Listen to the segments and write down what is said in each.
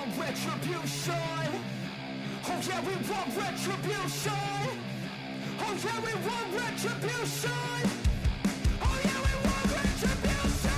want retribution. Oh yeah, we want retribution. Oh yeah, we want retribution. Oh yeah, we want retribution.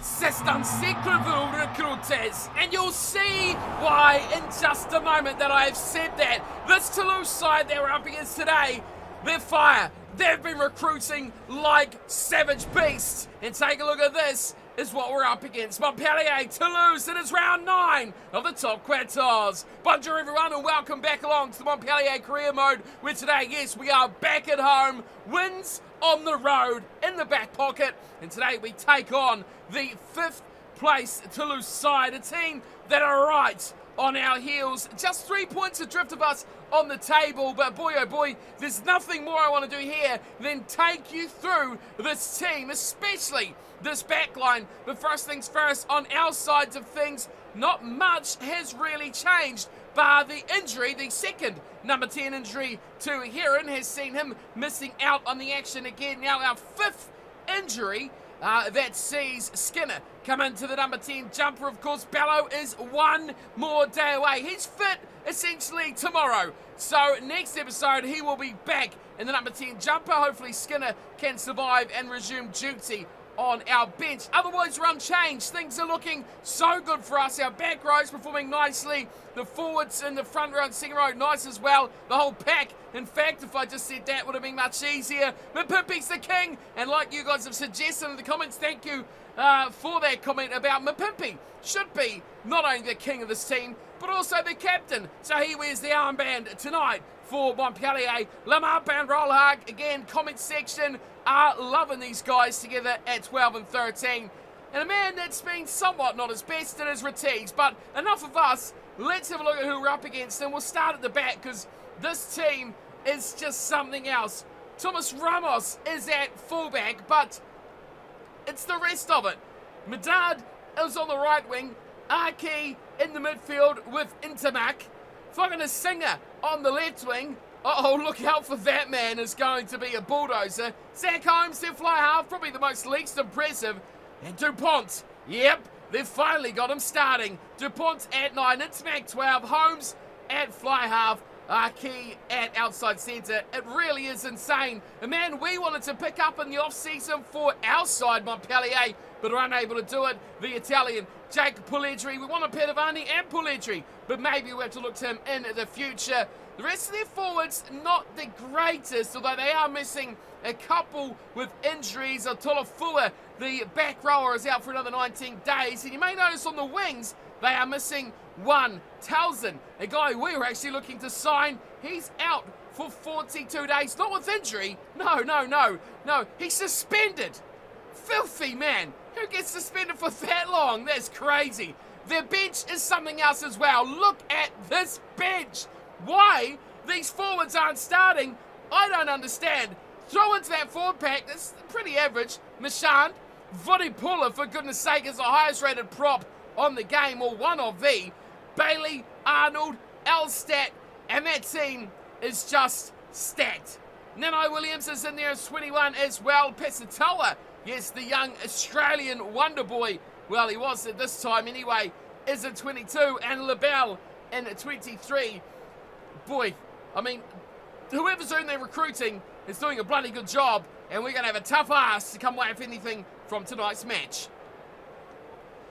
C'est un cycle de recrutés, and you'll see why in just a moment that I have said that. This Toulouse side that we're up against today, they're fire. They've been recruiting like savage beasts. And take a look at this, is what we're up against. Montpellier, Toulouse, it is round 9 of the top quarters. Bonjour everyone and welcome back along to the Montpellier career mode, where today, yes, we are back at home. Wins on the road, in the back pocket. And today we take on the 5th place Toulouse side, a team that are right on our heels. Just 3 points adrift of us on the table, but boy oh boy, there's nothing more I want to do here than take you through this team, especially this back line. But first things first, on our sides of things, not much has really changed, bar the injury. The second number 10 injury to Heron has seen him missing out on the action again. Now our 5th injury that sees Skinner come into the number 10 jumper. Of course, Bello is one more day away. He's fit essentially tomorrow. So next episode, he will be back in the number 10 jumper. Hopefully Skinner can survive and resume duty on our bench. Otherwise, we're unchanged. Things are looking so good for us. Our back row's performing nicely. The forwards in the front row and second row, nice as well. The whole pack. In fact, if I just said that, would have been much easier. Mapimpi's the king. And like you guys have suggested in the comments, thank you for that comment about Mapimpi. Should be not only the king of this team, but also the captain. So he wears the armband tonight for Montpellier. Lamar and Rollhag, again, comment section are loving these guys together at 12 and 13. And a man that's been somewhat not his best in his Retiges, but enough of us. Let's have a look at who we're up against, and we'll start at the back because this team is just something else. Thomas Ramos is at fullback, but it's the rest of it. Medard is on the right wing, Arki in the midfield with Intermac, fucking a Singer on the left wing. Uh-oh, look out for that man, is going to be a bulldozer. Zach Holmes, their fly half, probably the most least impressive. And Dupont, yep, they've finally got him starting. Dupont at 9, Intermac 12, Holmes at fly half, Key at outside centre. It really is insane. A man we wanted to pick up in the off-season for our side, Montpellier, but are unable to do it. The Italian, Jake Puledri. We want a Pedavani and Puledri, but maybe we'll have to look to him in the future. The rest of their forwards, not the greatest, although they are missing a couple with injuries. Tolofua, the back rower, is out for another 19 days. And you may notice on the wings, they are missing one. Towson, a guy we were actually looking to sign, he's out for 42 days. Not with injury. No. He's suspended. Filthy man. Who gets suspended for that long? That's crazy. Their bench is something else as well. Look at this bench. Why these forwards aren't starting, I don't understand. Throw into that forward pack, that's pretty average. Machand, Vodipula, for goodness sake, is the highest rated prop on the game, or one of the. Bailey, Arnold, Elstat, and that team is just stacked. Nano Williams is in there as 21 as well. Pesatoa, yes, the young Australian wonder boy, well, he was at this time anyway, is at 22, and LaBelle in 23. Boy, I mean, whoever's doing their recruiting is doing a bloody good job, and we're going to have a tough ass to come away with anything from tonight's match.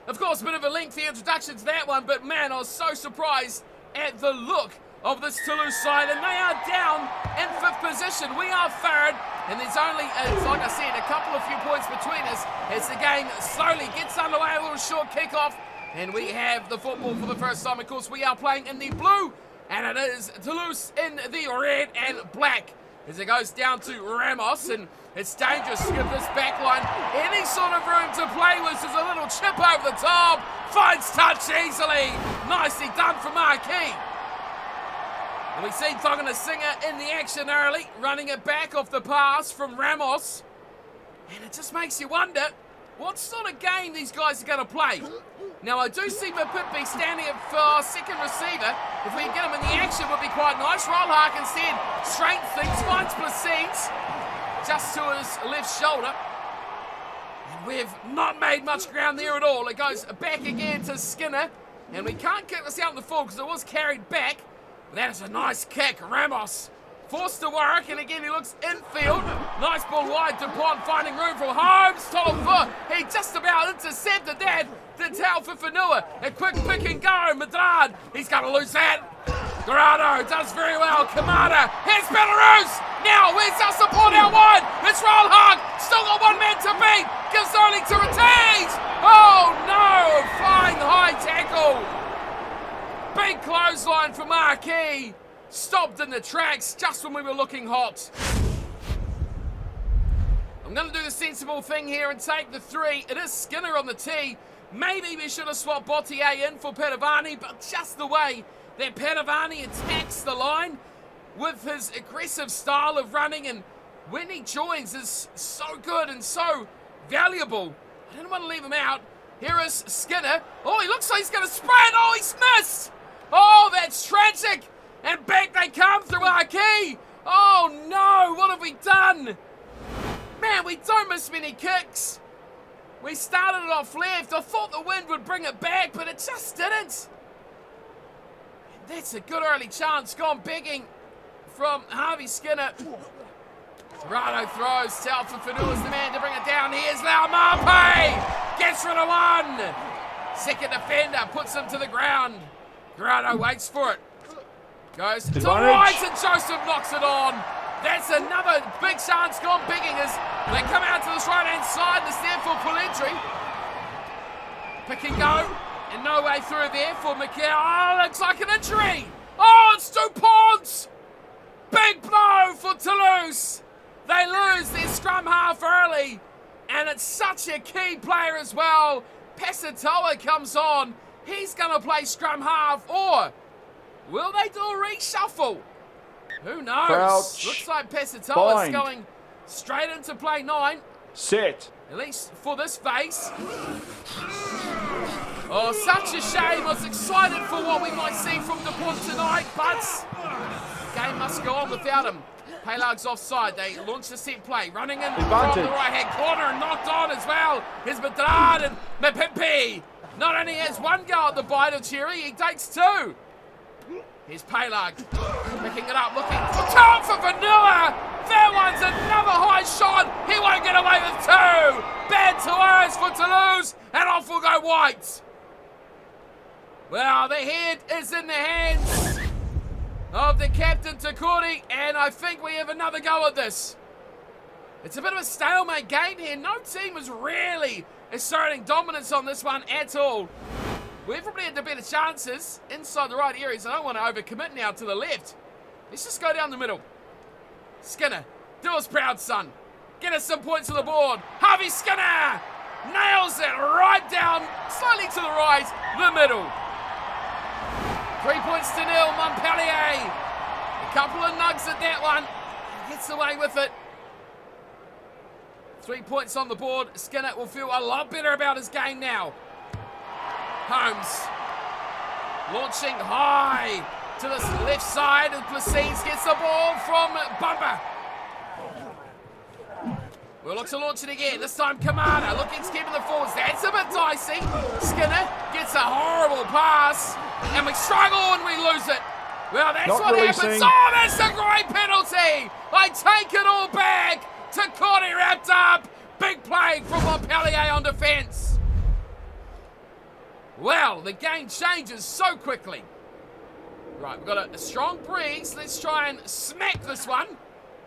Of course, a bit of a lengthy introduction to that one, but man, I was so surprised at the look of this Toulouse side, and they are down in 5th position. We are third, and there's only, like I said, a couple of few points between us as the game slowly gets underway. A little short kickoff, and we have the football for the first time. Of course, we are playing in the blue, and it is Toulouse in the red and black as it goes down to Ramos, and it's dangerous to give this back line any sort of room to play with. There's a little chip over the top, finds touch easily. Nicely done from Marquis. And we see Thogana Singer in the action early, running it back off the pass from Ramos. And it just makes you wonder what sort of game these guys are going to play. Now, I do see Mapimpi standing up for second receiver. If we can get him in the action, it would be quite nice. Rollhag instead straight things, finds Placides just to his left shoulder. And we've not made much ground there at all. It goes back again to Skinner. And we can't kick this out in the full because it was carried back. But that is a nice kick. Ramos forced to work, and again he looks infield. Nice ball wide. DuPont finding room for Holmes. Tolofa, he just about intercepted that. The towel for Fanua. A quick pick and go. Madrid, he's going to lose that. Dorado does very well. Kamada, here's Belarus. Now, where's our support out wide? It's Rollhog. Still got one man to beat. Gives only to Ortiz. Oh no, flying high tackle. Big clothesline for Marquis. Stopped in the tracks just when we were looking hot. I'm going to do the sensible thing here and take the 3. It is Skinner on the tee. Maybe we should have swapped Bottier in for Padovani, but just the way that Padovani attacks the line with his aggressive style of running, and when he joins is so good and so valuable. I didn't want to leave him out. Here is Skinner. Oh, he looks like he's going to sprint. Oh, he's missed. Oh, that's tragic. And back they come through our key. Oh no, what have we done? Man, we don't miss many kicks. We started it off left. I thought the wind would bring it back, but it just didn't. That's a good early chance. Gone begging from Harvey Skinner. Dorado throws. South for Fanua's the man to bring it down. Here's Laumape. Gets rid of one. Second defender puts him to the ground. Dorado waits for it. Goes to the right, and Joseph knocks it on. That's another big chance gone begging as they come out to this right-hand side. It's there for Polentry. Pick and go. And no way through there for McKay. Oh, looks like an injury. Oh, it's DuPont. Big blow for Toulouse. They lose their scrum half early. And it's such a key player as well. Pasatoa comes on. He's going to play scrum half, or will they do a reshuffle? Who knows? Crouch. Looks like Pasatoa is going straight into play 9. Sit. At least for this phase. Oh, such a shame. I was excited for what we might see from DuPont tonight, but the game must go on without him. Paylag's offside. They launch the set play. Running in from the right-hand corner and knocked on as well. Here's Madrid and Mapimpi. Not only has one go at the bite of Cherry, he takes 2. Here's Paylag, picking it up, looking for time for Vanilla. That one's another high shot. He won't get away with 2. Bad Toulouse for Toulouse, and off will go White. Well, the head is in the hands of the captain, Takuri, and I think we have another go at this. It's a bit of a stalemate game here. No team is really asserting dominance on this one at all. We've probably had the better chances inside the right areas. I don't want to overcommit now to the left. Let's just go down the middle. Skinner, do us proud, son. Get us some points on the board. Harvey Skinner nails it right down, slightly to the right, the middle. 3 points to 0, Montpellier. A couple of nugs at that one. Gets away with it. 3 points on the board. Skinner will feel a lot better about his game now. Holmes launching high to this left side, and Placides gets the ball from Bumper. We'll look to launch it again. This time Kamada looking to keep in the forwards. That's a bit dicey. Skinner gets a horrible pass, and we struggle and we lose it. Well, that's not what happens. Oh, that's a great penalty. I take it all back. Takori wrapped up. Big play from Montpellier on defence. Well, the game changes so quickly. Right, we've got a strong breeze. Let's try and smack this one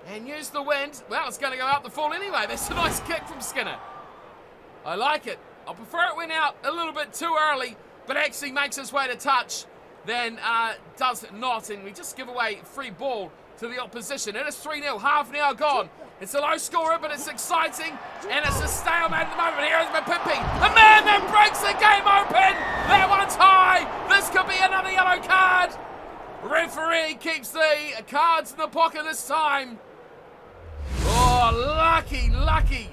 and use the wind. Well, it's going to go out the full anyway. That's a nice kick from Skinner. I like it. I prefer it went out a little bit too early, but actually makes its way to touch than does not. And we just give away free ball to the opposition. It is 3-0, half an hour gone. It's a low scorer, but it's exciting, and it's a stalemate at the moment. Here is Mapimpi, a man that breaks the game open. That one's high. This could be another yellow card. Referee keeps the cards in the pocket this time. Oh, lucky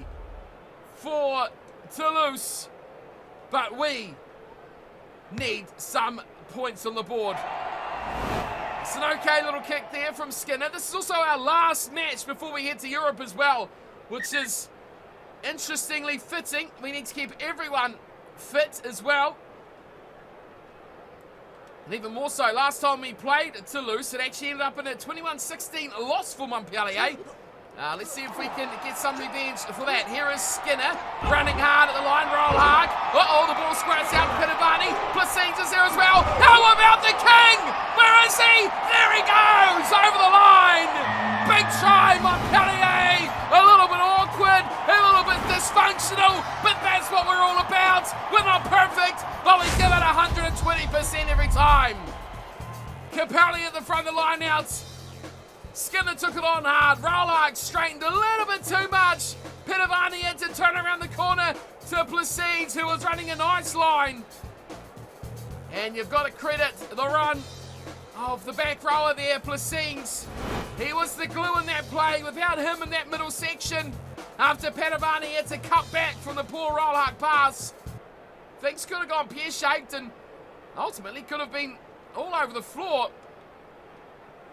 for Toulouse, but we need some points on the board. It's an okay little kick there from Skinner. This is also our last match before we head to Europe as well, which is interestingly fitting. We need to keep everyone fit as well. And even more so, last time we played Toulouse, it actually ended up in a 21-16 loss for Montpellier. Let's see if we can get some revenge for that. Here is Skinner, running hard at the line, roll hard. Uh-oh, the ball squirts out to Pitovani. Placines is there as well. How about the King? Where is he? There he goes, over the line. Big try, Montpellier. A little bit awkward, a little bit dysfunctional, but that's what we're all about. We're not perfect, but we give it 120% every time. Capelli at the front of the line out. Skinner took it on hard. Rollark straightened a little bit too much. Pitovani had to turn around the corner to Placines, who was running a nice line. And you've got to credit the run of the back rower there, Placines. He was the glue in that play. Without him in that middle section, after Pitovani had to cut back from the poor Rollark pass, things could have gone pear-shaped and ultimately could have been all over the floor.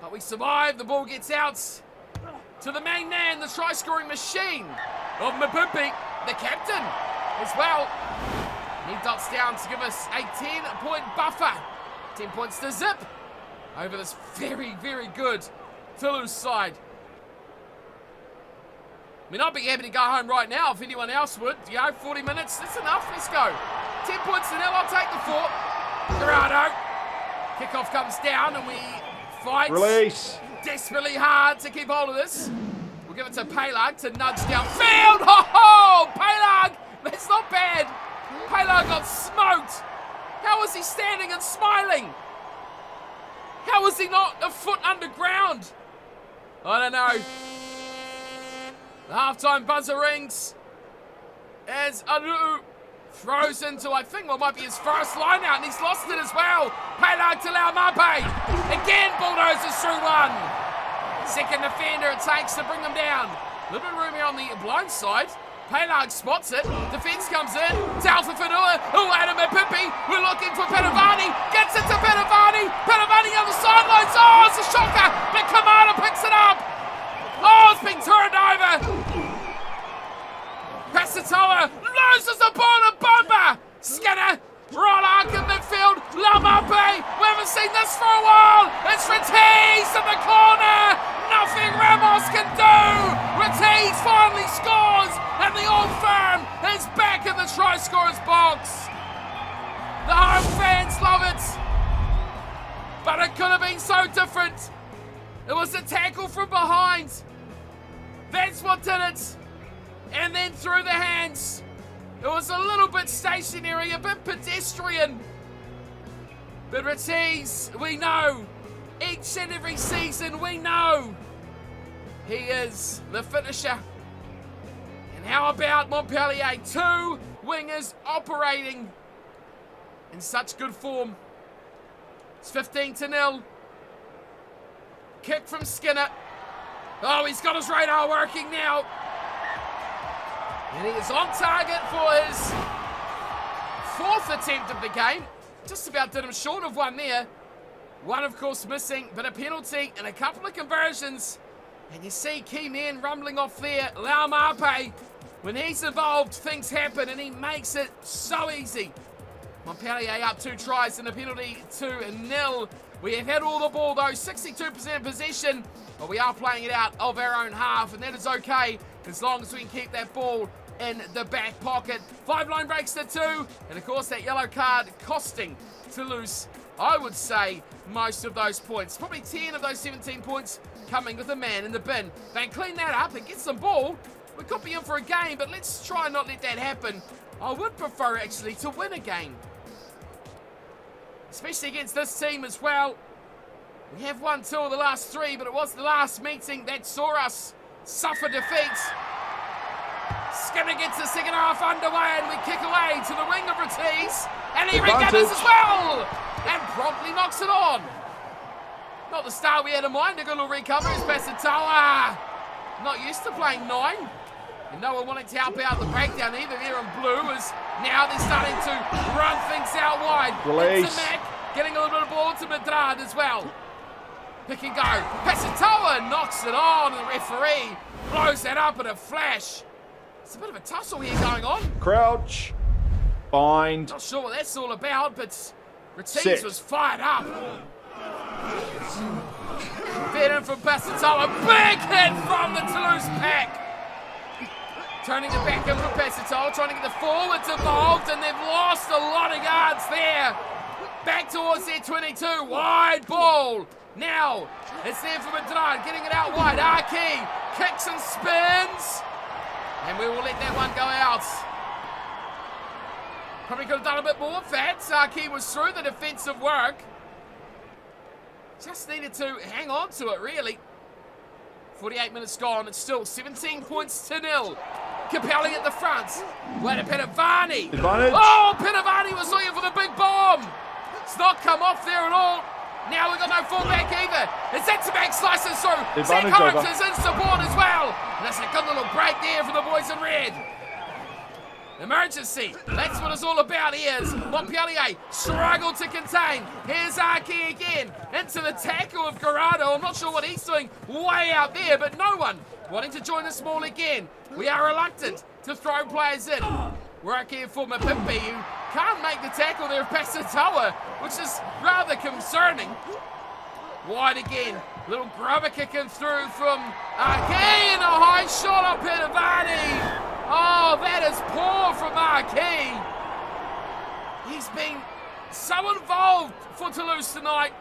But we survive. The ball gets out to the main man, the try-scoring machine of Montpellier, the captain as well. He dots down to give us a 10-point buffer. 10 points to zip over this very, very good Toulouse side. I mean, I'd be happy to go home right now if anyone else would. 40 minutes, that's enough. Let's go. 10 points to nil. I'll take the 4. Gerardo. Kickoff comes down and we fight desperately hard to keep hold of this. We'll give it to Pelag to nudge downfield. Ho-ho! Pelag! That's not bad. Pelag got smoked. How was he standing and smiling? How was he not a foot underground? I don't know. The halftime buzzer rings as Aru throws into, I think, what might be his first line out, and he's lost it as well. Pelag to Laumape. Again, bulldozers through one. Second defender it takes to bring them down. A little bit of room here on the blind side. Pelag spots it. Defence comes in. Talfa Fanua. Oh, Adam and Pippi. We're looking for Pitovani. Gets it to Pitovani. Pitovani on the sidelines. Oh, it's a shocker. But Kamada picks it up. Oh, it's been turned over. Pasatoa loses the ball to Bomba. Skinner, Rollark in midfield. Lamape, we haven't seen this for a while. It's Ratiz in the corner. Nothing Ramos can do. Ratiz finally scores, and the Old Firm is back in the try scorer's box. The home fans love it, but it could have been so different. It was a tackle from behind. That's what did it. And then through the hands. It was a little bit stationary, a bit pedestrian. But Ratiz, we know, each and every season we know he is the finisher. And how about Montpellier? 2 wingers operating in such good form. It's 15-0. Kick from Skinner. Oh, he's got his radar working now. And he is on target for his 4th attempt of the game. Just about did him short of one there. One, of course, missing, but a penalty and a couple of conversions. And you see key men rumbling off there. Laumape, when he's involved, things happen, and he makes it so easy. Montpellier up 2 tries and a penalty 2-0. We have had all the ball, though, 62% possession, but we are playing it out of our own half, and that is okay as long as we can keep that ball in the back pocket. 5 line breaks to 2, and of course that yellow card costing Toulouse, I would say, most of those points. Probably 10 of those 17 points coming with a man in the bin. They clean that up and get some ball. We could be in for a game, but let's try and not let that happen. I would prefer, actually, to win a game, especially against this team as well. We have won 2 of the last 3, but it was the last meeting that saw us suffer defeat. Skinner gets the second half underway, and we kick away to the wing of Ratiz, and he recovers as well, and promptly knocks it on. Not the start we had in mind. A good little recovery is Pasatoa. Not used to playing 9. And no one wanting to help out the breakdown either here in blue, as now they're starting to run things out wide. Release. Into Mac, getting a little bit of ball to Madrad as well. Pick and go. Pasatoa knocks it on, and the referee blows that up in a flash. It's a bit of a tussle here going on. Crouch. Bind. Not sure what that's all about, but Ratines was fired up. Fed in from Passatoa. Big hit from the Toulouse pack. Turning it back in from Passatoa, trying to get the forwards involved, and they've lost a lot of yards there. Back towards their 22. Wide ball. Now, it's there for Madrid, getting it out wide. Arki kicks and spins. And we will let that one go out. Probably could have done a bit more. Fats. Arki was through the defensive work. Just needed to hang on to it, really. 48 minutes gone. It's still 17 points to 0. Capelli at the front. Wait a Pinavani. Oh, Pinavani was looking for the big bomb. It's not come off there at all. Now we've got no fullback either. It's Zetterback slices through. Zach Holmes is in support as well. And that's a good little break there for the boys in red. Emergency. That's what it's all about here. Montpellier struggled to contain. Here's Arki again. Into the tackle of Garado. I'm not sure what he's doing way out there, but no one wanting to join the small again. We are reluctant to throw players in. Work here for Mapimpi, who can't make the tackle there of Passatoa, which is rather concerning. Wide again. Little grubber kicking through from Arki, and a high shot up Pinavani. Oh, that is poor from Arki. He's been so involved for Toulouse tonight.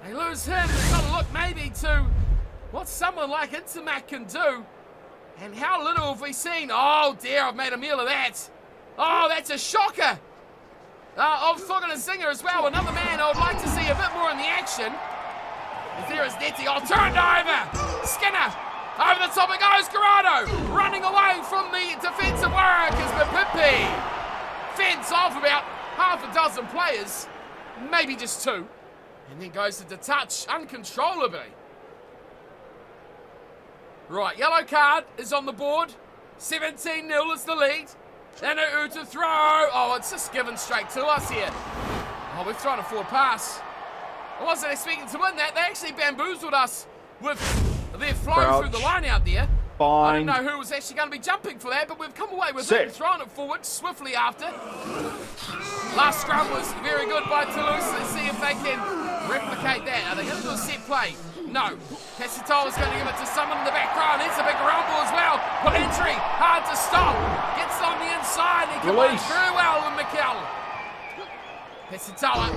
They lose him. They've got to look maybe to what someone like Intermac can do. And how little have we seen? Oh dear, I've made a meal of that. Oh, that's a shocker. Of Fogan and Singer as well. Another man I would like to see a bit more in the action. There is Netty. Oh, turned over. Skinner. Over the top it goes. Garado. Running away from the defensive work is Mapimpi. Fends off about half a dozen players. Maybe just 2. And then goes to touch uncontrollably. Right, yellow card is on the board. 17-0 is the lead. And a to throw. Oh, it's just given straight to us here. Oh, we've thrown a forward pass. I wasn't expecting to win that. They actually bamboozled us with their flow through the line out there. I didn't know who was actually going to be jumping for that, but we've come away with it and thrown it forward swiftly after. Last scrum was very good by Toulouse. Let's see if they can replicate that. Are they going to do a set play? No. Passatoa is going to give it to someone in the back row. And it's a big rumble as well. Polentry, hard to stop. Gets on the inside. He combines very well with Mikel. Passatoa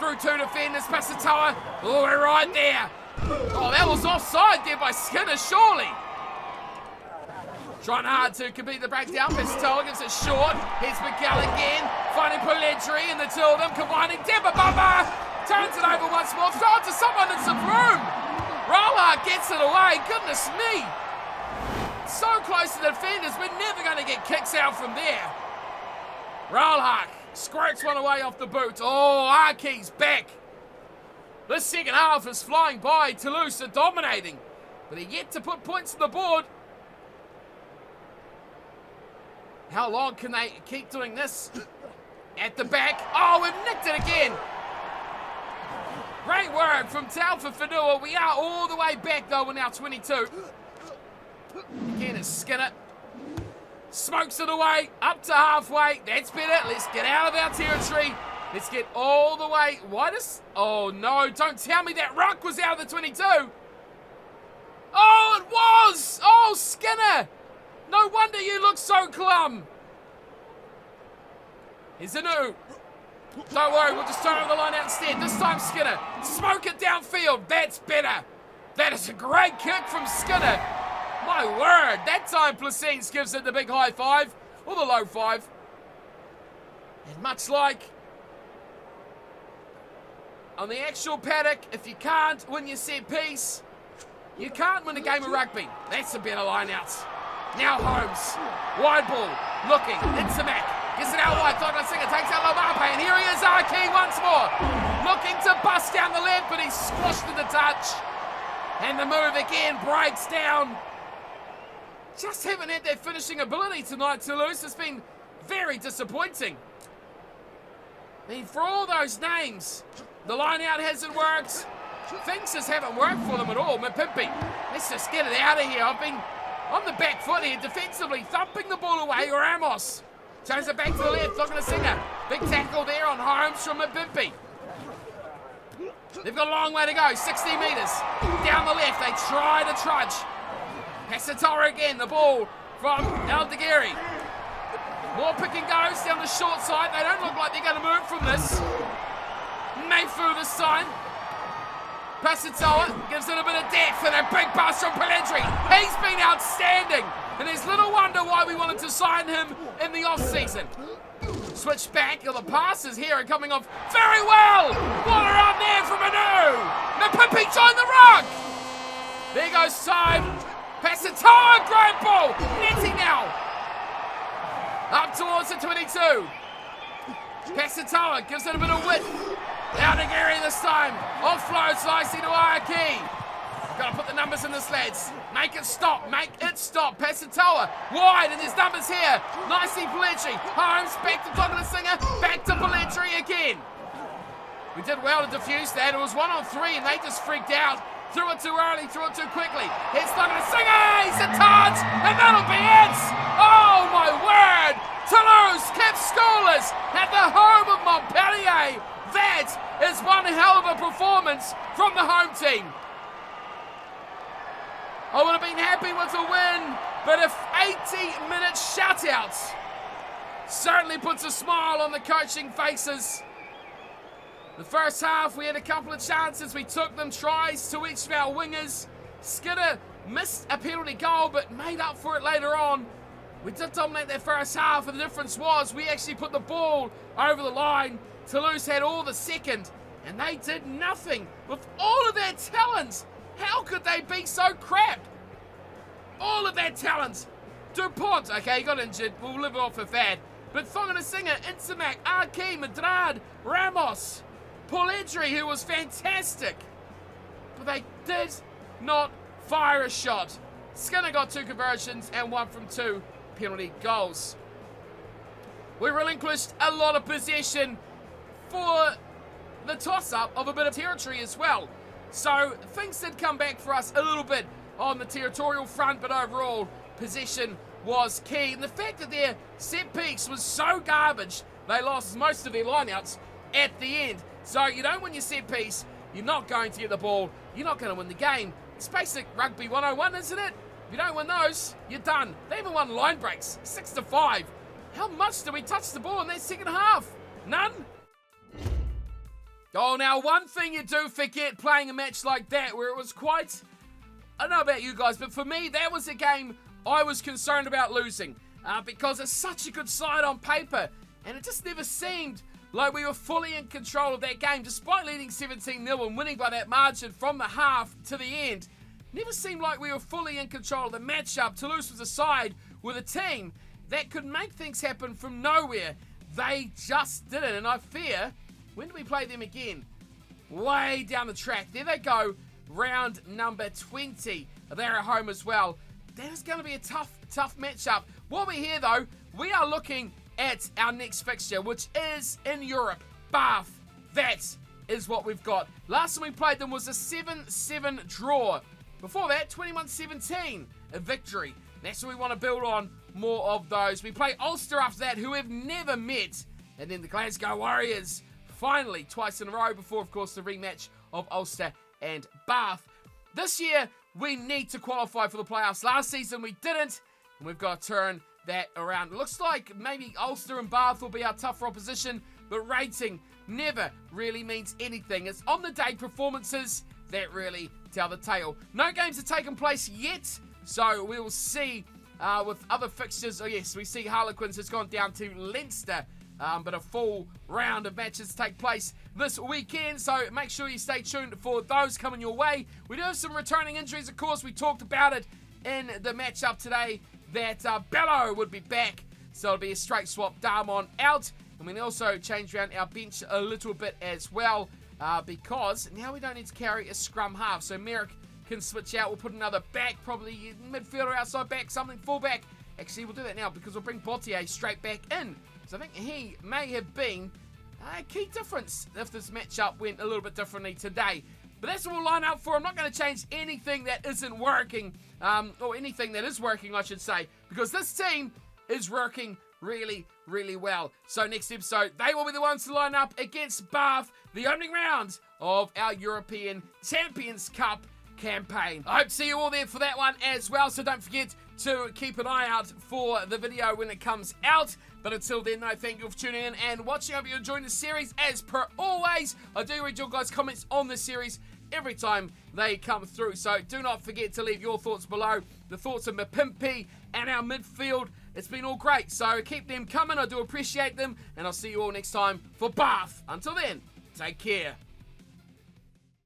through 2 defenders. Passatoa. Oh, we're right there. Oh, that was offside there by Skinner, surely. Trying hard to complete the breakdown. Passatoa gives it short. Here's Mikel again. Finding Polentry and the 2 of them combining. Debba Bumba. Turns it over once more, throw it to someone in some room. Rollhart gets it away, goodness me. So close to the defenders, we're never going to get kicks out from there. Rollhart squirts one away off the boot. Oh, Arki's back. This second half is flying by. Toulouse are dominating, but they're yet to put points on the board. How long can they keep doing this? At the back. Oh, we've nicked it again. Great work from Taufa Fanua. We are all the way back, though. We're now 22. Again, it's Skinner. Smokes it away. Up to halfway. That's better. Let's get out of our territory. Let's get all the way. Why does... Oh, no. Don't tell me that ruck was out of the 22. Oh, it was. Oh, Skinner. No wonder you look so glum. Here's a new. Don't worry, we'll just turn over the line out instead. This time Skinner. Smoke it downfield. That's better. That is a great kick from Skinner. My word. That time Placines gives it the big high 5. Or the low 5. And much like on the actual paddock, if you can't win your set piece, you can't win a game of rugby. That's a better line out. Now Holmes. Wide ball. Looking. Into Mac. Gets it out wide, Douglas Singer takes out Lomape, and here he is, Arki once more. Looking to bust down the left, but he's squashed to the touch. And the move again breaks down. Just haven't had that finishing ability tonight, Toulouse. It's been very disappointing. I mean, for all those names, the line out hasn't worked. Things just haven't worked for them at all. Mapimpi, let's just get it out of here. I've been on the back foot here defensively, thumping the ball away, or Amos. Turns it back to the left, looking to Singer. Big tackle there on Holmes from Mabimpi. They've got a long way to go, 60 metres. Down the left, they try to trudge. Passatoa again, the ball from Aldegheri. More pick and goes down the short side. They don't look like they're going to move from this. Mayfu this time. Passatoa gives it a bit of depth and a big pass from Pellegrini. He's been outstanding. And there's little wonder why we wanted to sign him in the off-season. Switch back, the passes here are coming off very well. Waller out there from Anu. Mapimpi joined the ruck. There goes time. Passatoa, great ball. Netting now. Up towards the 22. Passatoa gives it a bit of width. Aldegheri this time. Offloads nicely to Aiki. Got to put the numbers in this, lads. Make it stop. Make it stop. Passatoa wide, and there's numbers here. Nicely Pellegrini. Holmes back to Douglas Singer. Back to Pellegrini again. We did well to defuse that. It was 1-on-3, and they just freaked out. Threw it too early, threw it too quickly. Here's Douglas Singer. He's a touch, and that'll be it. Oh my word! Toulouse kept scoreless at the home of Montpellier. That is one hell of a performance from the home team. I would have been happy with a win, but if 80-minute shutouts certainly puts a smile on the coaching faces. The first half, we had a couple of chances. We took them, tries to each of our wingers. Skinner missed a penalty goal, but made up for it later on. We did dominate that first half, and the difference was we actually put the ball over the line. Toulouse had all the second, and they did nothing. With all of their talent, how could they be so crap? All of their talent. Dupont, okay, he got injured. We'll live off of that. But Singer, Intimac, Arki, Madrad, Ramos, Pellegrini, who was fantastic. But they did not fire a shot. Skinner got 2 conversions and 1 from 2 penalty goals. We relinquished a lot of possession for the toss-up of a bit of territory as well. So things did come back for us a little bit on the territorial front, but overall, possession was key. And the fact that their set piece was so garbage, they lost most of their lineouts at the end. So you don't win your set piece, you're not going to get the ball, you're not going to win the game. It's basic rugby 101, isn't it? If you don't win those, you're done. They even won line breaks, 6-5. How much did we touch the ball in that second half? None? Oh, now one thing you do forget playing a match like that, where it was quite, I don't know about you guys, but for me, that was a game I was concerned about losing. Because it's such a good side on paper, and it just never seemed like we were fully in control of that game, despite leading 17-0 and winning by that margin from the half to the end. Never seemed like we were fully in control of the matchup. Toulouse was a side with a team that could make things happen from nowhere. They just didn't, and I fear, when do we play them again? Way down the track. There they go, round number 20. They're at home as well. That is going to be a tough matchup. While we're here, though, we are looking at our next fixture, which is in Europe. Bath. That is what we've got. Last time we played them was a 7-7 draw. Before that, 21-17, a victory. That's what we want to build on, more of those. We play Ulster after that, who have never met. And then the Glasgow Warriors, finally, twice in a row, before, of course, the rematch of Ulster and Bath. This year, we need to qualify for the playoffs. Last season, we didn't, and we've got to turn that around. It looks like maybe Ulster and Bath will be our tougher opposition, but rating never really means anything. It's on-the-day performances that really tell the tale. No games have taken place yet, so we will see with other fixtures. Oh yes, we see Harlequins has gone down to Leinster, but a full round of matches take place this weekend, so make sure you stay tuned for those coming your way. We do have some returning injuries, of course. We talked about it in the matchup today, that Bello would be back, so it'll be a straight swap. Darmon out, and we also change around our bench a little bit as well, because now we don't need to carry a scrum half, so Merrick can switch out. We'll put another back, probably midfielder, outside back, something fullback. Actually, we'll do that now because we'll bring Bottier straight back in. So I think he may have been a key difference if this matchup went a little bit differently today. But that's what we'll line up for. I'm not going to change anything that isn't working, or anything that is working, I should say, because this team is working really, really well. So next episode, they will be the ones to line up against Bath, the opening round of our European Champions Cup campaign. I hope to see you all there for that one as well, so don't forget to keep an eye out for the video when it comes out. But until then, no, thank you for tuning in and watching. I hope you're enjoying the series. As per always, I do read your guys' comments on the series every time they come through, so do not forget to leave your thoughts below. The thoughts of Montpellier and our midfield, it's been all great, so keep them coming. I do appreciate them, and I'll see you all next time for Bath. Until then, take care.